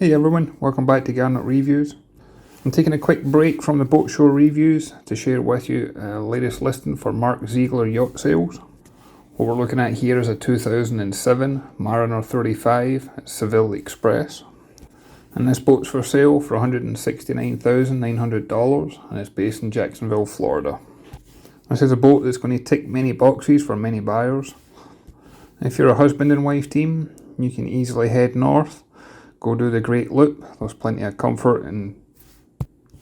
Hey everyone, welcome back to Garnock Reviews. I'm taking a quick break from the boat show reviews to share with you a latest listing for Mark Zeigler Yacht Sales. What we're looking at here is a 2007 Mariner 35 at Seville Express. And this boat's for sale for $169,900 and it's based in Jacksonville, Florida. This is a boat that's going to tick many boxes for many buyers. If you're a husband and wife team, you can easily head north, go do the Great Loop. There's plenty of comfort and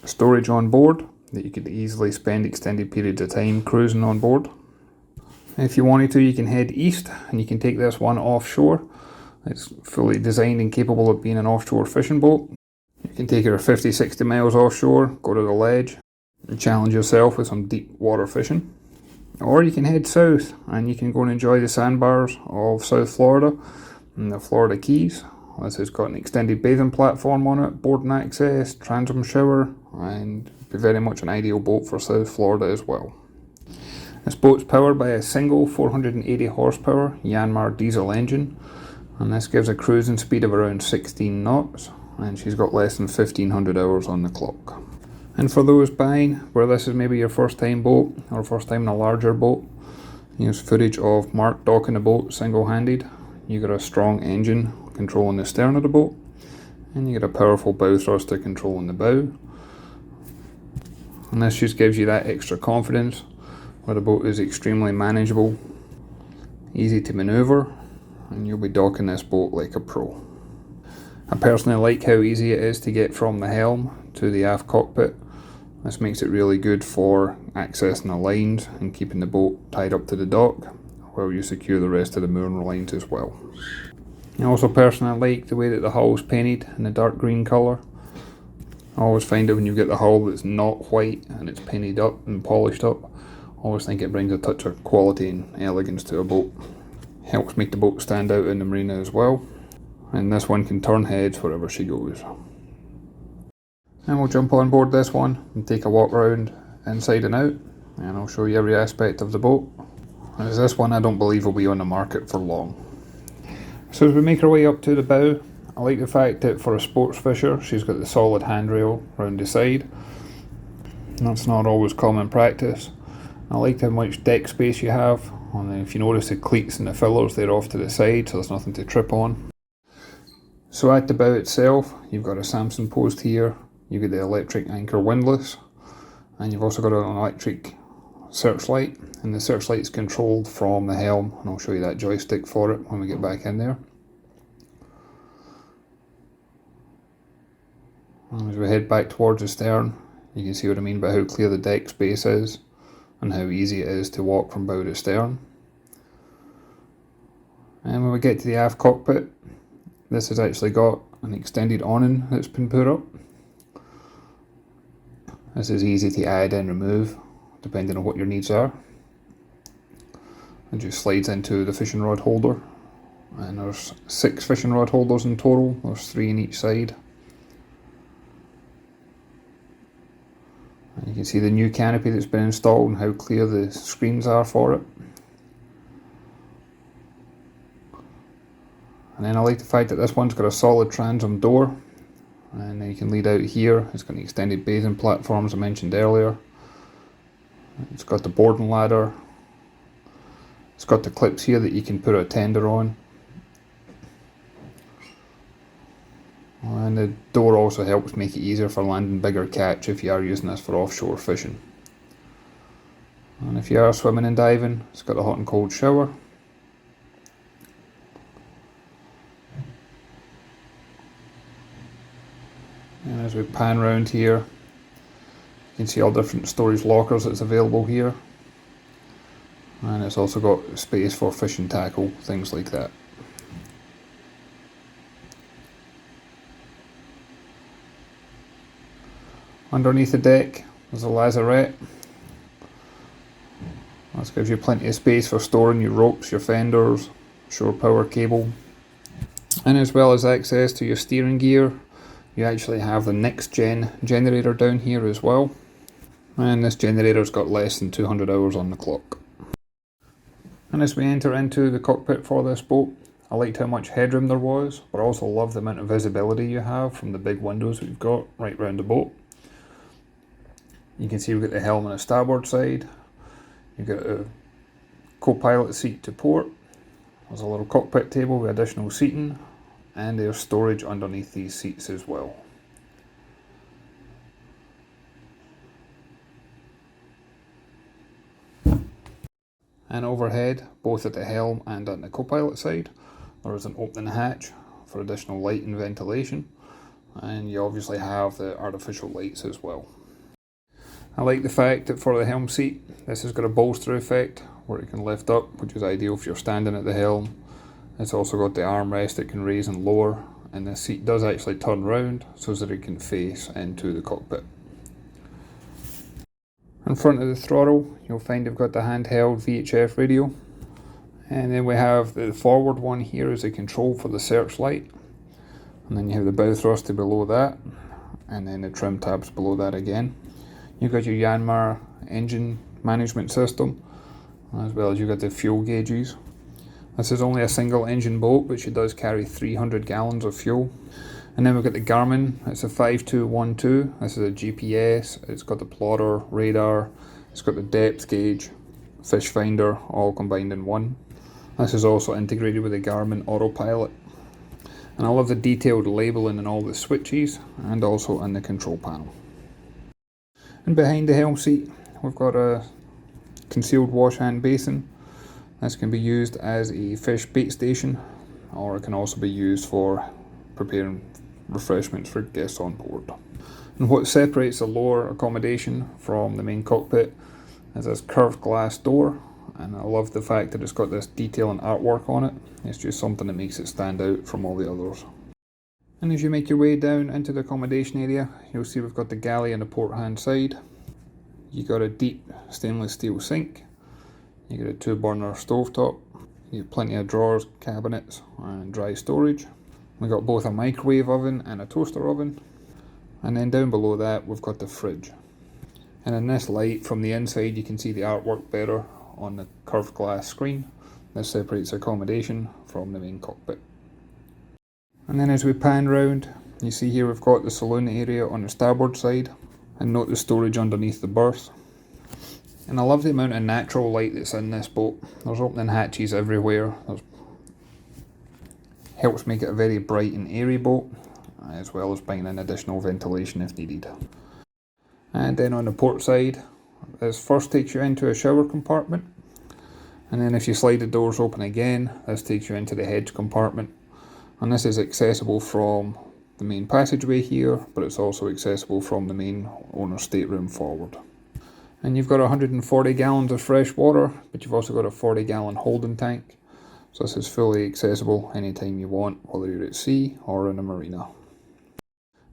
storage on board that you could easily spend extended periods of time cruising on board. If you wanted to, you can head east and you can take this one offshore. It's fully designed and capable of being an offshore fishing boat. You can take it 50-60 miles offshore, go to the ledge and challenge yourself with some deep water fishing. Or you can head south and you can go and enjoy the sandbars of South Florida and the Florida Keys. This has got an extended bathing platform on it, boarding access, transom shower, and be very much an ideal boat for South Florida as well. This boat's powered by a single 480 horsepower Yanmar diesel engine, and this gives a cruising speed of around 16 knots, and she's got less than 1500 hours on the clock. And for those buying, where this is maybe your first time boat, or first time in a larger boat, here's footage of Mark docking the boat single-handed. You got a strong engine controlling the stern of the boat, and you get a powerful bow thruster controlling the bow. And this just gives you that extra confidence where the boat is extremely manageable, easy to maneuver, and you'll be docking this boat like a pro. I personally like how easy it is to get from the helm to the aft cockpit. This makes it really good for accessing the lines and keeping the boat tied up to the dock while you secure the rest of the mooring lines as well. I also personally like the way that the hull is painted in the dark green colour. I always find that when you get the hull that's not white and it's painted up and polished up, I always think it brings a touch of quality and elegance to a boat. Helps make the boat stand out in the marina as well. And this one can turn heads wherever she goes. And we'll jump on board this one and take a walk around inside and out, and I'll show you every aspect of the boat. As this one I don't believe will be on the market for long. So as we make our way up to the bow, I like the fact that for a sports fisher she's got the solid handrail around the side. That's not always common practice. I like how much deck space you have, and if you notice the cleats and the fillers, they're off to the side so there's nothing to trip on. So at the bow itself, you've got a Samson post here, you've got the electric anchor windlass, and you've also got an electric searchlight, and the searchlight is controlled from the helm, and I'll show you that joystick for it when we get back in there. And as we head back towards the stern, you can see what I mean by how clear the deck space is and how easy it is to walk from bow to stern. And when we get to the aft cockpit, this has actually got an extended awning that's been put up. This is easy to add and remove depending on what your needs are. It just slides into the fishing rod holder, and there's 6 fishing rod holders in total. There's 3 on each side. And you can see the new canopy that's been installed and how clear the screens are for it. And then I like the fact that this one's got a solid transom door, and you can lead out here. It's got an extended bathing platform as I mentioned earlier. It's got the boarding ladder. It's got the clips here that you can put a tender on. And the door also helps make it easier for landing bigger catch if you are using this for offshore fishing. And if you are swimming and diving, it's got a hot and cold shower. And as we pan around here, you can see all different storage lockers that's available here. And it's also got space for fishing tackle, things like that. Underneath the deck, there's a lazarette. This gives you plenty of space for storing your ropes, your fenders, shore power cable, and as well as access to your steering gear. You actually have the next gen generator down here as well, and this generator's got less than 200 hours on the clock. And as we enter into the cockpit for this boat, I liked how much headroom there was, but I also love the amount of visibility you have from the big windows that you've got right round the boat. You can see we've got the helm on the starboard side. You've got a co-pilot seat to port. There's a little cockpit table with additional seating, and there's storage underneath these seats as well. And overhead, both at the helm and on the co-pilot side, there is an opening hatch for additional light and ventilation, and you obviously have the artificial lights as well. I like the fact that for the helm seat, this has got a bolster effect where it can lift up, which is ideal if you're standing at the helm. It's also got the armrest that can raise and lower, and the seat does actually turn round so that it can face into the cockpit. In front of the throttle, you'll find you've got the handheld VHF radio, and then we have the forward one here is a control for the searchlight, and then you have the bow thruster below that, and then the trim tabs below that again. You've got your Yanmar engine management system, as well as you've got the fuel gauges. This is only a single engine boat, but she does carry 300 gallons of fuel. And then we've got the Garmin, it's a 5212, this is a GPS, it's got the plotter, radar, it's got the depth gauge, fish finder, all combined in one. This is also integrated with the Garmin autopilot. And I love the detailed labelling in all the switches, and also in the control panel. And behind the helm seat, we've got a concealed wash hand basin. This can be used as a fish bait station, or it can also be used for preparing refreshments for guests on board. And what separates the lower accommodation from the main cockpit is this curved glass door, and I love the fact that it's got this detail and artwork on it. It's just something that makes it stand out from all the others. And as you make your way down into the accommodation area, you'll see we've got the galley on the port hand side. You got a deep stainless steel sink. You got a 2-burner stovetop. You have plenty of drawers, cabinets, and dry storage. We got both a microwave oven and a toaster oven. And then down below that, we've got the fridge. And in this light from the inside, you can see the artwork better on the curved glass screen. This separates accommodation from the main cockpit. And then as we pan round, you see here we've got the saloon area on the starboard side, and note the storage underneath the berth. And I love the amount of natural light that's in this boat. There's opening hatches everywhere. Helps make it a very bright and airy boat, as well as bringing in additional ventilation if needed. And then on the port side, this first takes you into a shower compartment, and then if you slide the doors open again, this takes you into the hedge compartment. And this is accessible from the main passageway here, but it's also accessible from the main owner's stateroom forward. And you've got 140 gallons of fresh water, but you've also got a 40-gallon holding tank. So this is fully accessible anytime you want, whether you're at sea or in a marina.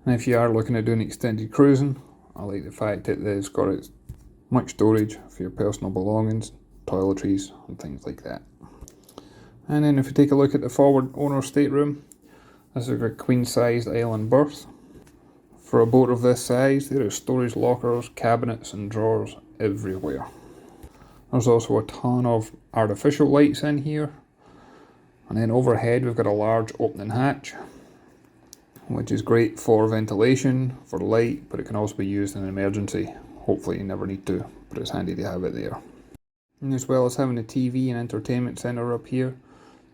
And if you are looking at doing extended cruising, I like the fact that it's got much storage for your personal belongings, toiletries and things like that. And then if you take a look at the forward owner's stateroom, this is a queen-sized island berth. For a boat of this size, there are storage lockers, cabinets and drawers everywhere. There's also a ton of artificial lights in here. And then overhead we've got a large opening hatch, which is great for ventilation, for light, but it can also be used in an emergency. Hopefully you never need to, but it's handy to have it there. And as well as having a TV and entertainment centre up here,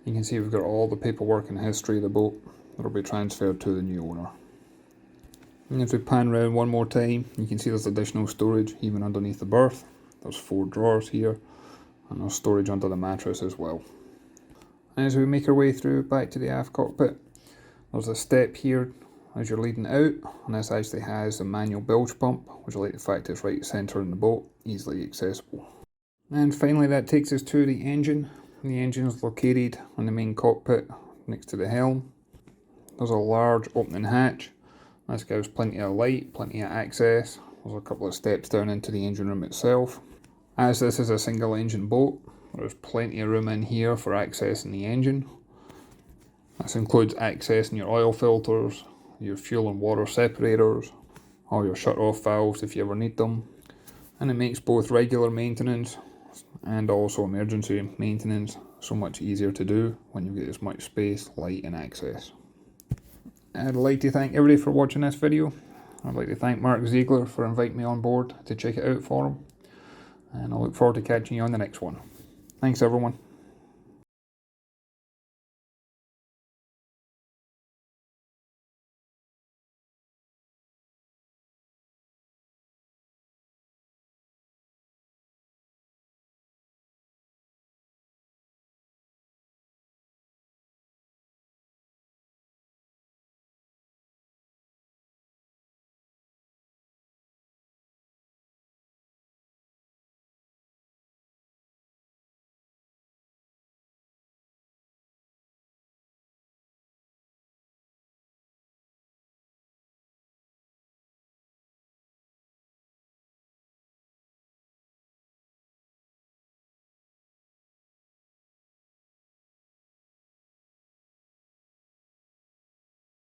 you can see we've got all the paperwork and history of the boat that will be transferred to the new owner. And if we pan round one more time, you can see there's additional storage even underneath the berth. There's 4 drawers here, and there's storage under the mattress as well. And as we make our way through back to the aft cockpit, there's a step here as you're leading out, and this actually has a manual bilge pump, which I like the fact it's right centre in the boat, easily accessible. And finally that takes us to the engine. The engine is located on the main cockpit next to the helm. There's a large opening hatch. This gives plenty of light, plenty of access. There's a couple of steps down into the engine room itself. As this is a single engine boat, there's plenty of room in here for accessing the engine. This includes accessing your oil filters, your fuel and water separators, all your shut-off valves if you ever need them. And it makes both regular maintenance and also emergency maintenance so much easier to do when you've got as much space, light and access. I'd like to thank everybody for watching this video. I'd like to thank Mark Zeigler for inviting me on board to check it out for him. And I look forward to catching you on the next one. Thanks everyone.